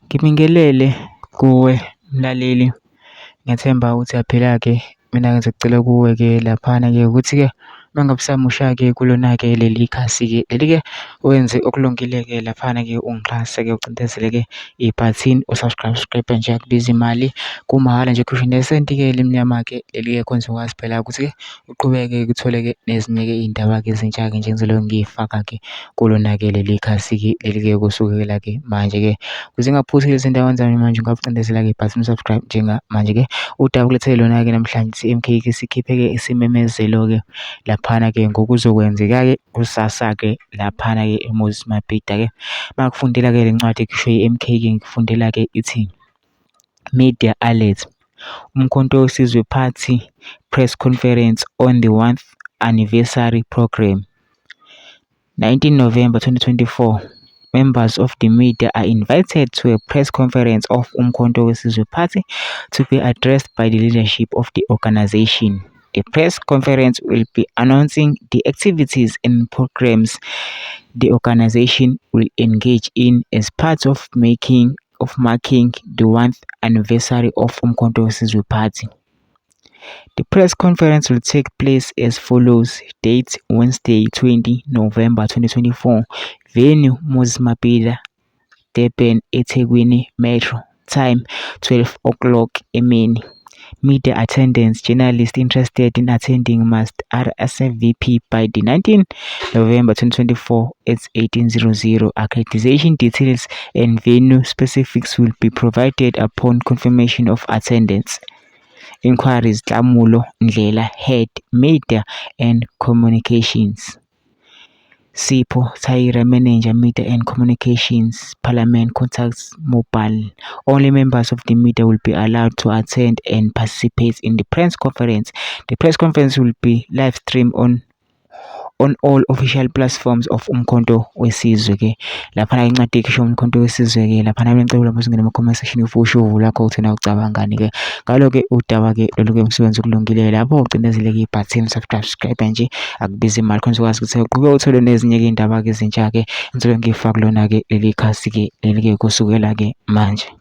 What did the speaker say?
Ngibingelele kuwe mlaleli, ngiyathemba ukuthi uyaphila-ke. Mina ngizocela kuwe-ke laphana-ke ukuthi-ke uma ngabe usamusha-ke kulona-ke leli khasi-ke leli-ke wenze okulungile-ke laphana-ke ungixhase-ke ucindezele-ke ibhathini usubscribe nje akubizi imali, kumahhala nje khishwa nesenti-ke elimnyama-ke leli-ke kwenza ukwazi phela ukuthi-ke uqhubeke uthole-ke nezinye-ke iy'ndaba-ke ezintsha-ke nje engizobe ngiy'faka-ke kulona-ke leli khasi-ke leli-ke kusukela-ke manje-ke ukuze ngaphuthi lezi ndawo zami manje ungakucindezela-ke ibhathini subscribe njengamanje-ke udaba kulethele lona-ke namhlanje i-MK-ke sikhiphe-ke isimemezelo-ke laphana-ke ngokuzokwenzeka-ke kusasa-ke laphana-ke eMoses Mabhida-ke bakufundela-ke le ncwadi ekhishwe i-MK-ke ngikufundela-ke ithi Media Alert, Umkhonto weSizwe Party Press Conference on the 1st Anniversary Programme. 19 November 2024. Members of the media are invited to a press conference of Umkhonto weSizwe Party to be addressed by the leadership of the organization. The press conference will be announcing the activities and programs the organization will engage in as part of marking the 1st anniversary of Umkhonto weSizwe Party. The press conference will take place as follows. Date Wednesday 20 November 2024. Venue Moses Mabhida, Durban, eThekwini Metro. Time 12 o'clock emini. Media attendance. Journalists interested in attending must RSVP by the 19 November 2024 at 1800. Accreditation details and venue specifics will be provided upon confirmation of attendance. Inquiries Tlamulo Ndlela, Head, Media and Communications. Sipho Taira, Manager, Media and Communications. Parliament Contacts Mobile. Only members of the media will be allowed to attend and participate in the press conference. The press conference will be live streamed on all official platforms of Umkhonto weSizwe-ke. Laphana incwadi ekhisho Umkhonto weSizwe-ke laphana ngicela lapho singena ama-comment section ufusho uvula uthina ucabangani-ke ngalo-ke udaba-ke lolu-ke umsebenzi okulungile lapho ucindezeleke ibhathini subscribe nje akubizi imali khona ukwazi ukuthi uqhubeke uthole nezinye-ke iy'ndaba-ke ezintsha-ke ngizobe ngiyifaka kulona-ke leli khasi-ke leli-ke kusukela-ke manje.